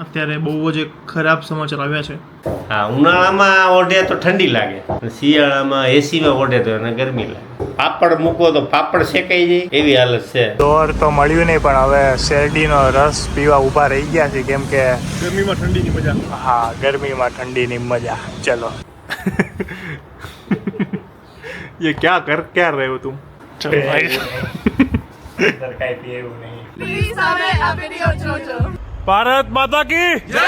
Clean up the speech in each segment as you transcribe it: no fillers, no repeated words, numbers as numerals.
અત્યારે બહુ જ એક ખરાબ સમાચાર આવ્યા છે. હા, ઉનાળામાં ઓઢે તો ઠંડી લાગે, શિયાળામાં એસીમાં ઓઢે તો એને ગરમી લાગે. પાપડ મૂકો તો પાપડ શેકાઈ જાય એવી હાલત છે. દોર તો મળ્યું નહીં, પણ હવે શેરડીનો રસ પીવા ઊભા રહી ગયા છે, કેમ કે ગરમીમાં ઠંડીની મજા. હા, ગરમીમાં ઠંડીની મજા. ચલો. ये क्या रहे हो तुम? ચલો ભાઈ. કઈ પીવું નહીં. Please hame a video jojo. Bharat માતા કી જય.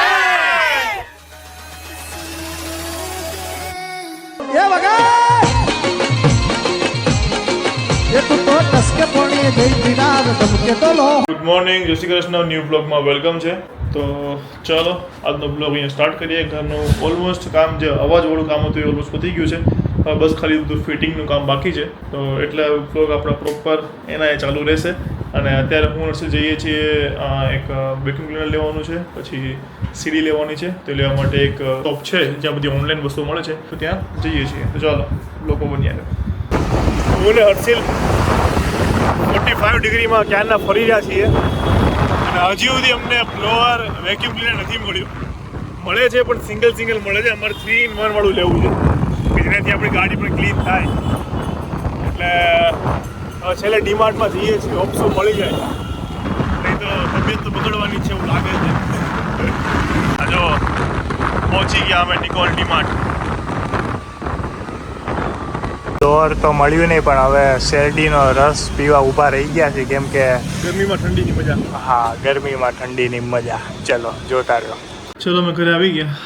ये बगा ये तो टसके पोणी जय बिना धमके तो लो. ગુડ મોર્નિંગ, જય શ્રી કૃષ્ણ. ન્યૂ બ્લોગમાં વેલકમ છે. તો ચાલો આજનો બ્લોગ અહીંયા સ્ટાર્ટ કરીએ. ઘરનું ઓલમોસ્ટ કામ જે અવાજવાળું કામ હતું એ ઓલમોસ્ટ પતી ગયું છે. હવે બસ ખાલી બધું ફિટિંગનું કામ બાકી છે. તો એટલે બ્લોગ આપણા પ્રોપર એના એ ચાલુ રહેશે. અને અત્યારે હું નર્સરી જઈએ છીએ, એક વેક્યુમ ક્લીનર લેવાનું છે, પછી સીડી લેવાની છે. તો લેવા માટે એક શોપ છે જ્યાં બધી ઓનલાઈન વસ્તુઓ મળે છે, તો ત્યાં જઈએ છીએ. તો ચાલો લોકો બની આવ્યો. હું ને હર્ષિલ 45 ડિગ્રીમાં ક્યારના ફરી રહ્યા છીએ અને હજી સુધી અમને બ્લોઅર વેક્યુમ ક્લીનર નથી મળ્યું. મળે છે પણ સિંગલ મળે છે. અમારે 3-in-1 વાળું લેવું છે કે જેનાથી આપણી ગાડી પણ ક્લીન થાય. એટલે હવે છેલ્લે ડીમાર્ટમાં જઈએ છીએ, ઓપ્સો મળી જાય, નહીં તો તબિયત તો બગડવાની છે એવું લાગે છે. આ જો પહોંચી ગયા અમે નિકોલ ડીમાર્ટ. દોર તો મળ્યું નહીં, પણ હવે શેરડીનો રસ પીવા ઊભા રહી ગયા છે, કેમ કે ગરમીમાં ઠંડીની મજા. હા, ગરમીમાં ઠંડીની મજા. ચલો જોતા રહ્યો. ચલો અમે ઘરે આવી ગયા.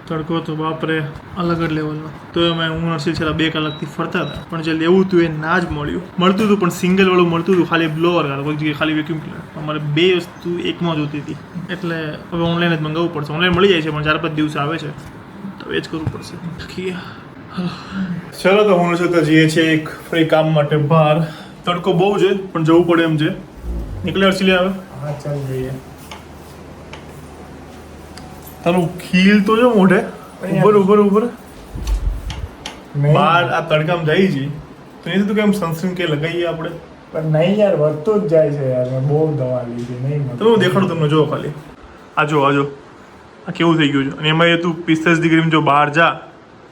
તડકો તો બાપરે અલગ જ લેવલનો. તો અમે હું નર્સરી છેલ્લા 2 કલાકથી ફરતા હતા, પણ જે લેવું હતું એ ના જ મળ્યું. મળતું હતું પણ સિંગલ વાળું મળતું હતું, ખાલી બ્લોઅર કોઈ જગ્યાએ ખાલી વેક્યુમ ક્લીનર. અમારે 2 વસ્તુ એકમાં જોતી હતી, એટલે હવે ઓનલાઈન જ મંગાવવું પડશે. ઓનલાઈન મળી જાય છે પણ 4-5 દિવસ આવે છે, તો એ જ કરવું પડશે. ચલો તો હું નર્સરી જઈએ છીએ એક ફરી કામ માટે બહાર. તડકો બહુ છે પણ જવું પડે એમ છે. નીકળે અર્ચી આવે. હા, ચાલ જઈએ. તારું ખીલ તો જો મોઢે ઉપર બહાર આ તડકામાં જાય છે, તો એ તું કેમ સનસ્ક્રીન કે લગાવીએ આપણે? પણ નહીં યાર, વધતું જ જાય છે યાર. મેં બહુ દવા લીધી. નહીં તો હું દેખાડું તમને. જો ખાલી આ જો આ કેવું થઈ ગયું છે. અને એમાં એ તું 45 ડિગ્રીમાં જો બહાર જા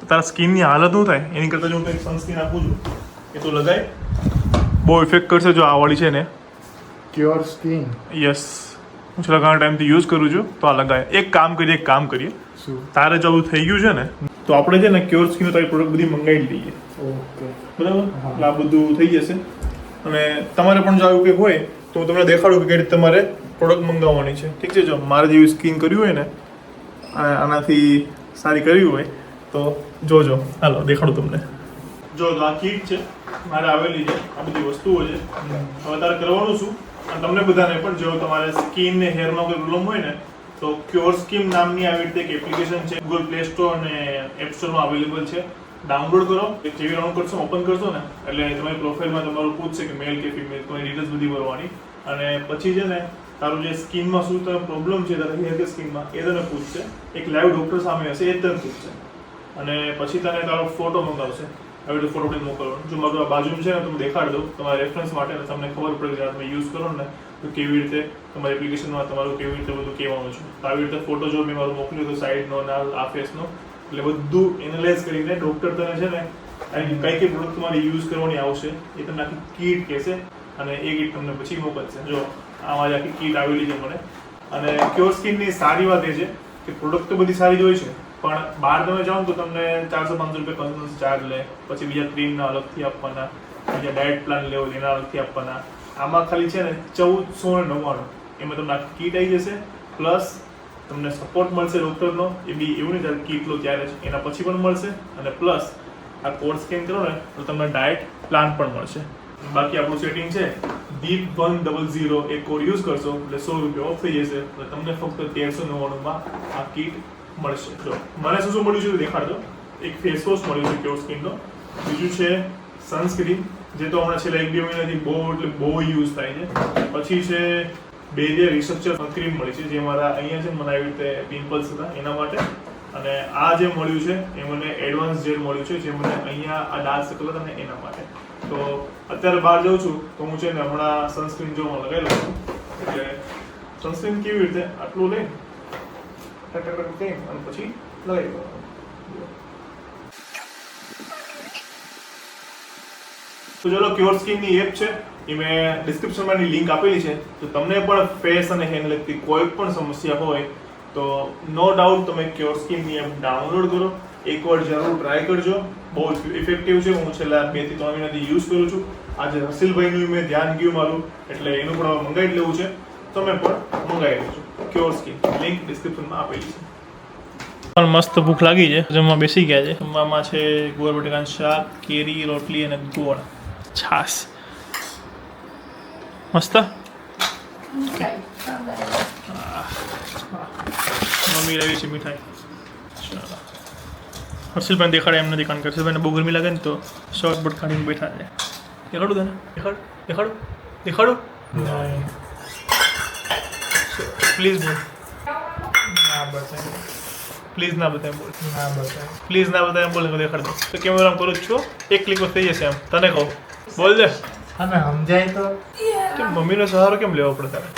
તો તારા સ્કિનની હાલત શું થાય. એની કરતાં જો હું કંઈક સનસ્ક્રીન આપું છું એ તું લગાય, બહુ ઇફેક્ટ કરશે. જો આ વાળી છે ને, ક્યોર સ્કિન. યસ, હું છેલ્લા ઘણા ટાઈમથી યુઝ કરું છું. તો આ લગાય. એક કામ કરીએ, શું? તારે જો આવું થઈ ગયું છે ને, તો આપણે છે ને ક્યોર સ્કિન તારી પ્રોડક્ટ બધી મંગાવી લઈએ. ઓકે, બરાબર. એટલે આ બધું થઈ જશે. અને તમારે પણ જો આવું કંઈક હોય તો હું તમને દેખાડું કે કઈ રીતે તમારે પ્રોડક્ટ મંગાવવાની છે. ઠીક છે. જો મારે જેવી સ્કિન કર્યું હોય ને, આનાથી સારી કરવી હોય તો જોજો. હાલો દેખાડું તમને. જો આ કીટ છે મારે આવેલી છે, આ બધી વસ્તુઓ છે. હવે તારે કરવાનું શું, અને તમને બધાને પણ જો તમારે સ્કિન ને હેરમાં કોઈ પ્રોબ્લેમ હોય ને, તો ક્યોર સ્કિન નામની આવી રીતે એક એપ્લિકેશન છે, ગૂગલ પ્લે સ્ટોર અને એપ સ્ટોરમાં અવેલેબલ છે. ડાઉનલોડ કરો. જેવી ડાઉનલોડ કરશો, ઓપન કરશો ને, એટલે તમારી પ્રોફાઇલમાં તમારું પૂછશે કે મેલ કે ફિમેલ, તમારી ડિટેલ્સ બધી ભરવાની. અને પછી છે ને તારું જે સ્કિનમાં શું તને પ્રોબ્લેમ છે, તારા હેર કે સ્કિનમાં, એ તને પૂછશે. એક લાઈવ ડૉક્ટર સામે હશે, એ તને પૂછશે. અને પછી તને તારો ફોટો મંગાવશે. આવી રીતે ફોટો પડી મોકલવાનો. જો મારું આ બાજુ છે ને, તો હું દેખાડી દઉં તમારા રેફરન્સ માટે. તમને ખબર પડે કે જ્યારે તમે યુઝ કરો ને તો કેવી રીતે તમારી એપ્લિકેશનમાં તમારું કેવી રીતે બધું કહેવાનું છે. તો આવી રીતે ફોટો જો મેં મારું મોકલ્યું તો સાઈડનો ને આ ફેસનો, એટલે બધું એનાલાઇઝ કરીને ડૉક્ટર તને છે ને કઈ કઈ પ્રોડક્ટ તમારે યુઝ કરવાની આવશે એ તમને આખી કીટ કહેશે. અને એ કીટ તમને પછી મોકલશે. જો આમાં આખી કીટ આવેલી છે મને. અને ક્યોર સ્કિનની સારી વાત એ છે કે પ્રોડક્ટ તો બધી સારી જ હોય છે, પણ બહાર તમે જાઓ તો તમને 400-500 રૂપિયા કન્સલ્ટન્સી ચાર્જ લે. પછી બીજા ક્રીમના અલગથી આપવાના, બીજા ડાયટ પ્લાન લેવો એના અલગથી આપવાના. આમાં ખાલી છે ને 1499 એમાં તમને આખી કીટ આવી જશે. પ્લસ તમને સપોર્ટ મળશે ડૉક્ટરનો. એ બી એવું નહીં ત્યારે કીટ લો ત્યારે જ, એના પછી પણ મળશે. અને પ્લસ આ કોડ સ્કેન કરો ને તો તમને ડાયટ પ્લાન પણ મળશે. બાકી આપણું સેટિંગ છે DEEP100. એ કોડ યુઝ કરશો એટલે 100 રૂપિયા ઓફ થઈ જશે. એટલે તમને ફક્ત 1399માં આ કીટ મળશે. જો મને શું મળ્યું છે તો દેખાડજો. એક ફેસ વોશ મળ્યું છે ક્યોર સ્કિનનો. બીજું છે સનસ્ક્રીન, જે તો હમણાં છેલ્લા 1-2 મહિનાથી બહુ યુઝ થાય છે. પછી છે બેરિયર રિસર્ચર ક્રીમ મળી છે, જે મારા અહીંયા છે મને આવી રીતે પિમ્પલ્સ હતા એના માટે. અને આ જે મળ્યું છે એ મને એડવાન્સ જેલ મળ્યું છે, જે મને અહીંયા આ ડાર્ક સર્કલ હતા ને એના માટે. તો અત્યારે બહાર જાઉં છું તો હું છે ને હમણાં સનસ્ક્રીન જો લગાવી લઉં છું. એટલે સનસ્ક્રીન કેવી રીતે આટલું લઈને ટક કરી અને પછી લગાવી દેવાનું. તો ચલો ક્યોર સ્કિનની એપ છે એ મેં ડિસ્ક્રિપ્શનમાં એની લિંક આપેલી છે. તો તમને પણ ફેસ અને હેરને લગતી કોઈ પણ સમસ્યા હોય તો નો ડાઉટ તમે ક્યોર સ્કિનની એપ ડાઉનલોડ કરો, એકવાર જરૂર ટ્રાય કરજો. બહુ જ ઇફેક્ટિવ છે. હું છેલ્લા 2 થી 3 મહિનાથી યુઝ કરું છું. આજે હર્ષિલભાઈનું મેં ધ્યાન ગયું મારું, એટલે એનું પણ મંગાવી જ લેવું છે. તમે પણ મંગાવી લેજો ક્યોર સ્કિન, લિંક ડિસ્ક્રિપ્શનમાં આપેલી છે. પણ મસ્ત ભૂખ લાગી છે, જમવા બેસી ગયા છે. જમવામાં છે ગોળ બટેકાનું શાક, કેરી, રોટલી અને ગોળ, છાશ. મસ્ત. મમ્મી લાવી છે મીઠાઈ. ચાલો હર્ષિલભાઈ દેખાડે એમ નથી, કારણ કે હર્ષિલભાઈને બહુ ગરમી લાગે ને તો શોર્ટ બટ કાઢીને બેઠા છે. દેખાડું તને? દેખાડું દેખાડું પ્લીઝ બોલ. ના બતાય પ્લીઝ, ના બતાય બોલ. ના બતાય પ્લીઝ, ના બતાય બોલ. દેખાડ દો તો કેમેરા કરું જ છું. એક ક્લિક થઈ જશે એમ. તને કહું બોલ દે. અને સમજાય તો કેમ મમ્મીનો સહારો કેમ લેવો પડે તારે?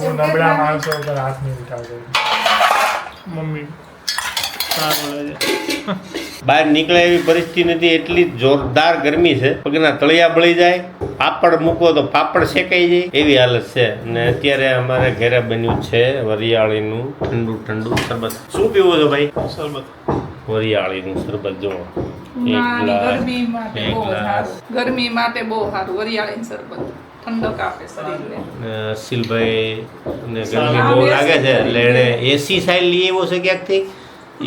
હું નબળા માણસો ઉપર હાથ નહીં ઉઠાવતો. મમ્મી સારું લે છે. બહાર નીકળે એવી પરિસ્થિતિ નથી, એટલી જોરદાર ગરમી છે. પગના તળિયા બળી જાય, પાપડ મૂકો તો પાપડ શેકાઈ જાય એવી હાલત છે. અને અત્યારે અમારે ઘરે બન્યું છે વરિયાળીનું ઠંડુ ઠંડુ શરબત. શું પીવો છો ભાઈ? શરબત. વરિયાળીનું શરબત. જો ગરમી માટે બહુ સારું વરિયાળીનું શરબત, ઠંડક આપે શરીરને. અશિલભાઈ ને ગરમી બહુ લાગે છે એટલે એણે એસી સાઈલ લઈ આવ્યો છે ક્યાંકથી.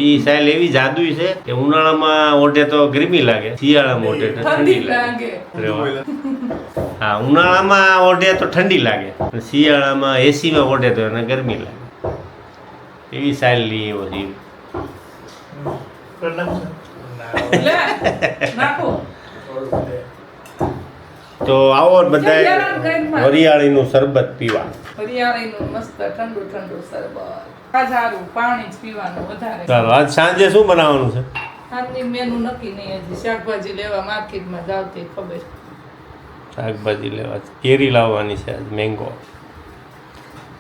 એ સાઈલ એવી જાદુઈ છે કે ઉનાળામાં ઓઢે તો ગરમી લાગે, શિયાળામાં ઓઢે તો ઠંડી લાગે. હા, ઉનાળામાં ઓઢે તો ઠંડી લાગે, શિયાળામાં એસીમાં ઓઢે તો એને ગરમી લાગે. એવી સાઈલ લઈ આવ્યો છે. તો આવો બધા વરિયાળીનું શરબત પીવા. વરિયાળીનું મસ્ત ઠંડુ ઠંડુ શરબત. સારું પાણી જ પીવાનું વધારે. ચાલો આજ સાંજે શું બનાવવાનું છે? આજની મેનુ નક્કી નહીં, હજી શાકભાજી લેવા માર્કેટમાં જાવતી ખબર. શાકભાજી લેવા કેરી લાવવાની છે આજ, મેંગો.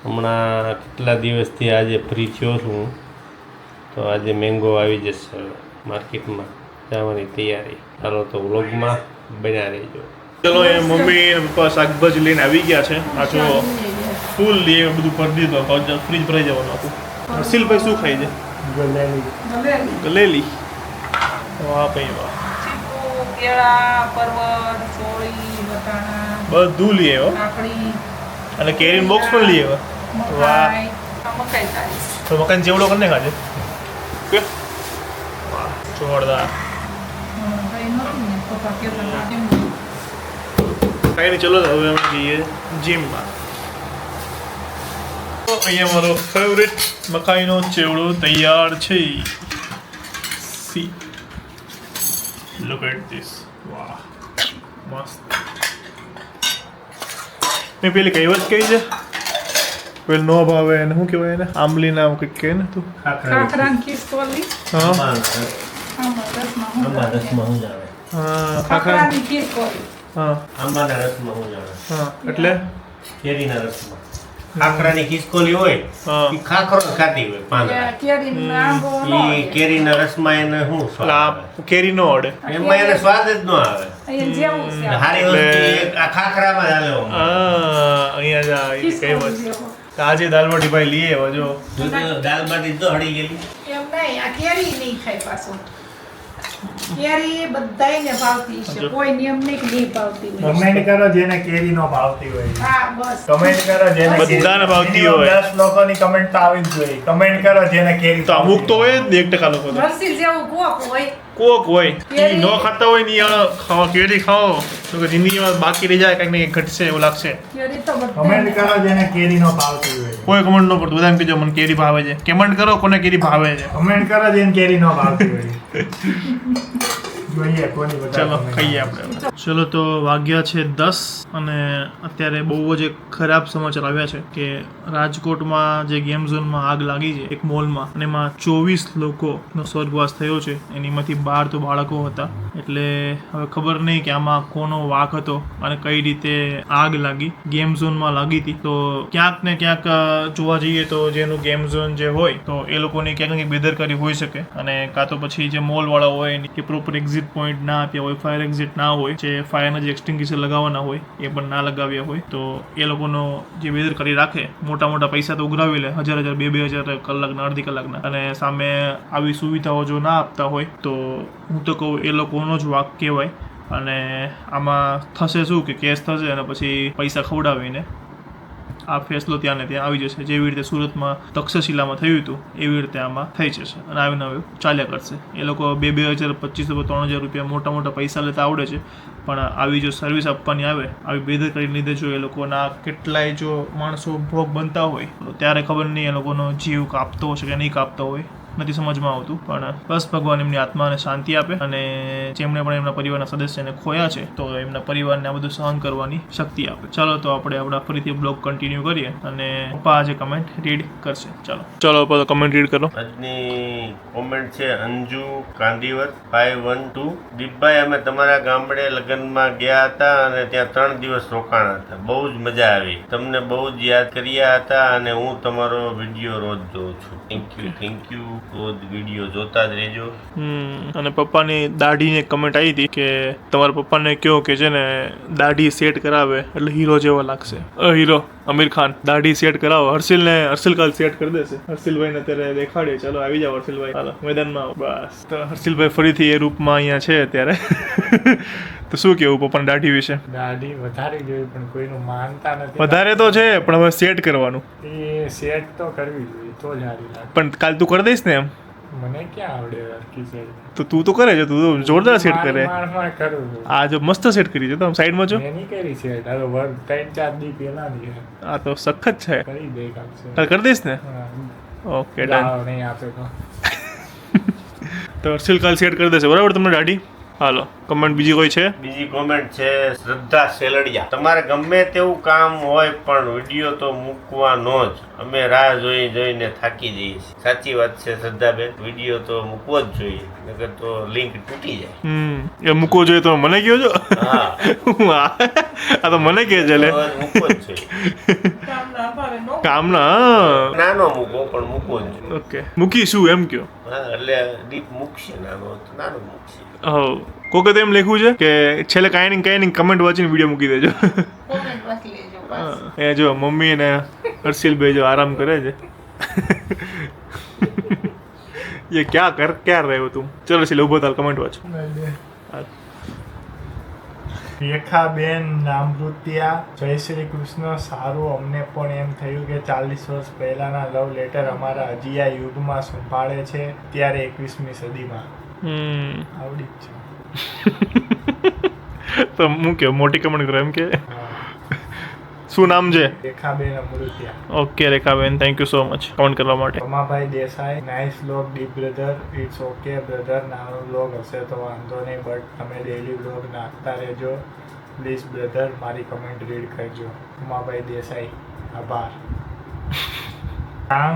હમણાં કેટલા દિવસથી આજે ફ્રી થયો છું તો આજે મેંગો આવી જશે માર્કેટમાં, જવાની તૈયારી. ચાલો તો વ્લોગમાં બન્યા રહેજો. ચલો એ મમ્મી અને પપ્પા શાકભાજી લઈને આવી ગયા છે. આ જો ફૂલ લઈ બધું ભરી દીધું, ફ્રીજ ભરાઈ જવાનું આખું. હર્ષિલભાઈ શું ખાઈ છે? ગલેલી. વાહ ભાઈ વાહ. ચીકુ, કેળા, પરવળ, ચોળી, વટાણા બધું લઈ આવ્યો. કાકડી અને કેરીનું બોક્સ પણ લઈ આવ્યો. વાહ. મકાઈ. આ મકાઈ ખાઈશ. તો મકાન જેવડો કરીને ખાજે. કે વાહ જોરદાર. કઈ નથી ને પપ્પા કેતા કેમ કાંઈ નહીં, ચલો હવે અમે જઈએ જીમમાં. તો અહીંયા મારો ફેવરેટ મકાઈનો ચેવડો તૈયાર છે. See look at this. વાહ મસ્ત. મેં પેલી કહેવત કહી છે, પેલું નો ભાવે એને શું કહેવાય, એને આંબલીના કંઈક કહે ને તું. ખાખરાની ખીચકોલી. હા આમાં રસમાં હા ખાખરા. ખાખરાની ખીચકોલી. હા આંબાના રસમાં હું જાણે, હા એટલે કેરીના રસમાં. ખાખરાની ખિસકોલી હોય હા એ ખાખરો જ ખાતી હોય પાંદડા. કેરીનો આંબો ન એ હોય. કેરીના રસમાં એને શું સ્વાદ આવે? કેરી નો અડે. એમાં એને સ્વાદ જ ન આવે. અહીંયા જેવું છે. હારી વસ્તુ એ આ ખાખરામાં જ હાલે આમ. અહીંયા જા એ ખીચકોલી કહેવત. જેવો. આજે દાલબાટી ભાઈ લઈએ આવ્યો જો. જો તો દાલ બાટી તો હળી ગયેલી. એમ નહીં, આ કેરી નહીં ખાય પાછું. કેરી બધાયને ભાવતી છે, કોઈ નિયમ નહીં કે નહીં ભાવતી હોય. કમેન્ટ કરો જેને કેરી નો ભાવતી હોય. હા બસ. કમેન્ટ કરો જેને બધાને ભાવતી હોય. 10 લોકોની કમેન્ટ તો આવી જ જોઈએ. કમેન્ટ કરો જેને કેરી તો અમુક તો હોય જ ને 1% લોકો તો. નરસિંહ જેવું કોક હોય. કોક હોય કેરી. ઈ ન ખાતા હોય ને ખાવા કેરી ખાઓ તો કે જિંદગીમાં બાકી રહી જાય, કંઈક ને કંઈક ઘટશે એવું લાગશે. કેરી તો કમેન્ટ બધાયને કરો જેને કેરી નો ભાવતી હોય. કોઈ કમેન્ટ ન કરતું, બધા એમ કહેજો મને કેરી ભાવે છે. કમેન્ટ કરો કોને કેરી ભાવે છે. કમેન્ટ કરો જેને કેરી નો ભાવતી હોય. જોઈએ કોની બધા ચાલો comment ખાઈએ આવે છે. આપણે. ચલો તો વાગ્યા છે 10 અને અત્યારે બહુ જ એક ખરાબ સમાચાર આવ્યા છે કે રાજકોટમાં જે ગેમ ઝોનમાં આગ લાગી છે એક મોલમાં અને એમાં 24 લોકોનો સ્વર્ગવાસ થયો છે. એનીમાંથી 12 તો બાળકો હતા. એટલે હવે ખબર નહીં કે આમાં કોનો વાંક હતો અને કઈ રીતે આગ લાગી. ગેમ ઝોનમાં લાગી હતી તો ક્યાંક ને ક્યાંક જોવા જઈએ તો જેનું ગેમ ઝોન જે હોય તો એ લોકોની ક્યાંક ને ક્યાંક બેદરકારી હોઈ શકે અને કાં તો પછી જે મોલ વાળા હોય કે પ્રોપર એક્ઝિટ પોઈન્ટ ના આપ્યા હોય, ફાયર એક્ઝિટ ના હોય, જે ફાયરના જે એક્સટિંગ્વિશર લગાવવાના હોય એ પણ ના લગાવ્યા હોય તો એ લોકોનો જે બેદરકારી રાખે, મોટા મોટા પૈસા તો ઉઘરાવી લે, 1000 2,000 કલાકના, અડધી કલાકના, અને સામે આવી સુવિધાઓ જો ના આપતા હોય તો હું તો કહું એ લોકોનો જ વાંક કહેવાય. અને આમાં થશે શું કે કેસ થશે અને પછી પૈસા ખવડાવીને આ ફેસલો ત્યાં ને ત્યાં આવી જશે. જેવી રીતે સુરતમાં તક્ષશિલામાં થયું હતું એવી રીતે આમાં થઈ જશે અને આવીને હવે ચાલ્યા કરશે. એ લોકો 2,000 2,500 3,000 રૂપિયા મોટા મોટા પૈસા લેતા આવડે છે પણ આવી જો સર્વિસ આપવાની આવે, આવી બેદરકારી લીધે જો એ લોકોના કેટલાય જો માણસો ભોગ બનતા હોય તો ત્યારે ખબર નહીં એ લોકોનો જીવ કાપતો હશે કે નહીં કાપતો હોય, નથી સમજમાં આવતું. પણ બસ ભગવાન એમની આત્માને શાંતિ આપે અને જેમણે પણ એમના પરિવારના સદસ્યને ખોયા છે તો એમના પરિવારને આ બધું સહન કરવાની શક્તિ આપે. ચાલો તો આપણે આપણા ફરીથી બ્લોગ કન્ટિન્યુ કરીએ અને પપ્પા આજે કમેન્ટ રીડ કરશે. ચાલો પપ્પા તો કમેન્ટ રીડ કરો. આજની કોમેન્ટ છે અંજુ કાંદીવર 512. દીપભાઈ, અમે તમારા ગામડે લગ્નમાં ગયા હતા અને ત્યાં 3 દિવસ રોકાણા હતા. બહુ જ મજા આવી. તમને બહુ જ યાદ કર્યા હતા અને હું તમારો વિડીયો રોજ જોઉં છું. Thank you. રોજ વિડીયો જોતા જ રહેજો. અને પપ્પાની દાઢીની કમેન્ટ આવી હતી કે તમારા પપ્પાને કહો કે છે ને દાઢી સેટ કરાવે એટલે હીરો જેવો લાગશે. હીરો આમિર ખાન દાઢી સેટ કરાવો. હર્ષિલ કાલ સેટ કરી દેશે. હર્ષિલભાઈને અત્યારે દેખાડીએ. ચાલો આવી જાઓ હર્ષિલભાઈ, હાલો મેદાનમાં. બસ તો હર્ષિલભાઈ ફરીથી એ રૂપમાં અહીંયા છે અત્યારે. તો શું કેવું પપ્પાની દાઢી વિશે? દાઢી વધારે જોઈએ પણ કોઈનું માનતા નથી. વધારે તો છે પણ હવે સેટ કરવાનું. એ સેટ તો કરવી જોઈએ તો જ સારી લાગે. પણ કાલ તું કરી દઈશ ને એમ? મને ક્યાં આવડે હરકી સેટ? તો તું તો કરે છે, તું તો જોરદાર સેટ કરે. માણમાં કરું છું. આ જો મસ્ત સેટ કરી છે તો આમ સાઈડમાં જો. મેં નહીં કરી સેટ. હવે 3-4 દી પહેલાની છે. આ તો સખત છે. કરી દે કામ કાલ કરી દઈશ ને? હા. Okay done. દાવ નહીં આપે તો હર્ષિલ કાલ સેટ કરી દેશે બરાબર તમને દાઢી. હાલો કમેન્ટ બીજી કોઈ છે? બીજી કોમેન્ટ છે શ્રદ્ધા સેલડિયા. તમારે ગમે તેવું કામ હોય પણ વિડીયો તો મૂકવાનો જ. અમે રાહ જોઈને થાકી જઈએ છીએ. સાચી વાત છે શ્રદ્ધાબેન, વિડીયો તો મૂકવો જ જોઈએ, નકર તો લિંક તૂટી જાય. એ મૂકવો જોઈએ તો મને કહો છો. હા, આ તો મને કહે છે લે. મૂકવો જ જોઈએ. કામના નાનો મૂકો પણ મૂકવો જ જોઈએ. ઓકે મૂકીશું એમ કયો. હા, એટલે દીપ મૂકશે, નાનો મૂકશે. હો કોકે તો એમ લખ્યું છે કે છેલ્લે કાંઈ નહીં કમેન્ટ વાંચીને વિડીયો મૂકી દેજો. એ જો મમ્મી ને હર્ષિલભાઈ જો આરામ કરે છે. ये क्या रहे તું? ચલો છેલ્લે ઉભો થાલ, કમેન્ટ વાંચો. રેખાબેન નામૃત્યા, જય શ્રી કૃષ્ણ. સારું, અમને પણ એમ થયું કે 40 વર્ષ પહેલાના લવ લેટર અમારા હજી આ યુગમાં સંભાળે છે, ત્યારે 21મી સદીમાં. આવડી જ છે તો હું કે મોટી કમેન્ટ કરો એમ કે. હા. શું નામ છે? Rekhaben Amrutiya. Okay Rekhaben, thank you so much comment કરવા માટે. Ramabhai Desai, nice vlog deep brother. It's okay brother, નાનો વ્લોગ હશે તો વાંધો નહીં, બટ તમે ડેલી વ્લોગ નાખતા રહેજો પ્લીઝ બ્રધર. મારી કમેન્ટ રીડ કરજો. રમાભાઈ દેસાઈ, આભાર.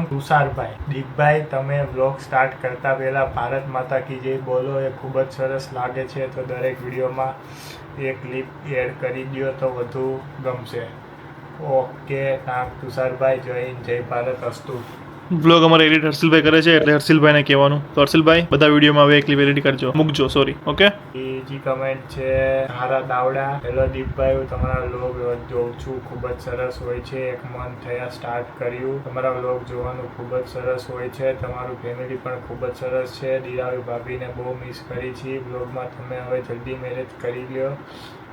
તુષારભાઈ, દીપભાઈ તમે વ્લોગ સ્ટાર્ટ કરતા પહેલા ભારત માતા કી જય બોલો, એ ખૂબ જ સરસ લાગે છે, તો દરેક વિડીયોમાં એક ક્લિપ એડ કરી દો તો વધુ ગમશે. ઓકે તુષારભાઈ, જય હિન્દ, જય ભારત અસ્તુ. બ્લોગ અમારે એડિટ હર્ષિલભાઈ કરે છે એટલે હર્ષિલભાઈને કહેવાનું. તો હર્ષિલભાઈ બધા વિડીયોમાં હવે એક ક્લિપ એડિટ કરજો, મૂકજો, સોરી. ઓકે. બીજી કમેન્ટ છે તારા દાવડા. હેલો દીપભાઈ, હું તમારા વ્લોગ રોજ જોઉં છું, ખૂબ જ સરસ હોય છે. 1 મંથ થયા સ્ટાર્ટ કર્યું. તમારા વ્લોગ જોવાનું ખૂબ જ સરસ હોય છે. તમારું ફેમિલી પણ ખૂબ જ સરસ છે. દિરાવી ભાભીને બહુ મિસ કરી છે વ્લોગમાં. તમે હવે જલ્દી મેરેજ કરી લ્યો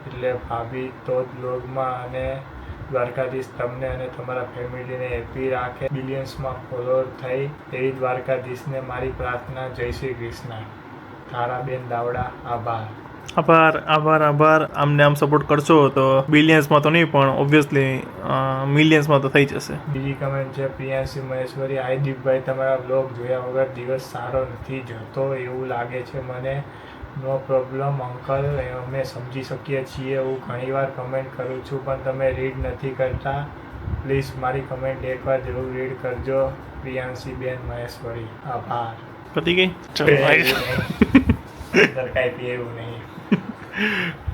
એટલે ભાભી તો જ વ્લોગમાં, અને દ્વારકાધીશ તમને અને તમારા ફેમિલીને હેપી રાખે. બિલિયન્સમાં ફોલોઅર થઈ એવી દ્વારકાધીશને મારી પ્રાર્થના. જય શ્રી કૃષ્ણ. તારાબેન દાવડા, આભાર. આભાર. આમને આમ સપોર્ટ કરશો તો બિલિયન્સમાં તો નહીં પણ ઓબ્વિયસલી મિલિયન્સમાં તો થઈ જશે. બીજી કમેન્ટ છે પ્રિયાંશી મહેશ્વરી. હાય દીપભાઈ, તમારા વ્લોગ જોયા વગર દિવસ સારો નથી જતો એવું લાગે છે મને. નો પ્રોબ્લેમ અંકલ, અમે સમજી શકીએ છીએ. હું ઘણીવાર કમેન્ટ કરું છું પણ તમે રીડ નથી કરતા. પ્લીઝ મારી કમેન્ટ એકવાર જરૂર રીડ કરજો. પ્રિયાંશીબેન મહેશ્વરી. આભાર. પતી ગઈ? અંદર કાંઈ પીવું નહીં.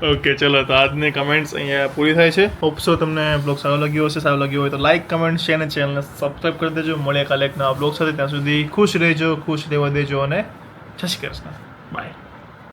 ઓકે, ચલો તો આજની કમેન્ટ્સ અહીંયા પૂરી થાય છે. હોપ સો તમને બ્લોગ સારો લાગ્યો હશે. સારો લાગ્યો હોય તો લાઈક, કમેન્ટ, શેર અને ચેનલને સબસ્ક્રાઈબ કરી દેજો. મળીએ કાલે એક નવા બ્લોગ સાથે. ત્યાં સુધી ખુશ રહેજો, ખુશ રહેવા દેજો અને જય શ્રી કૃષ્ણ. બાય.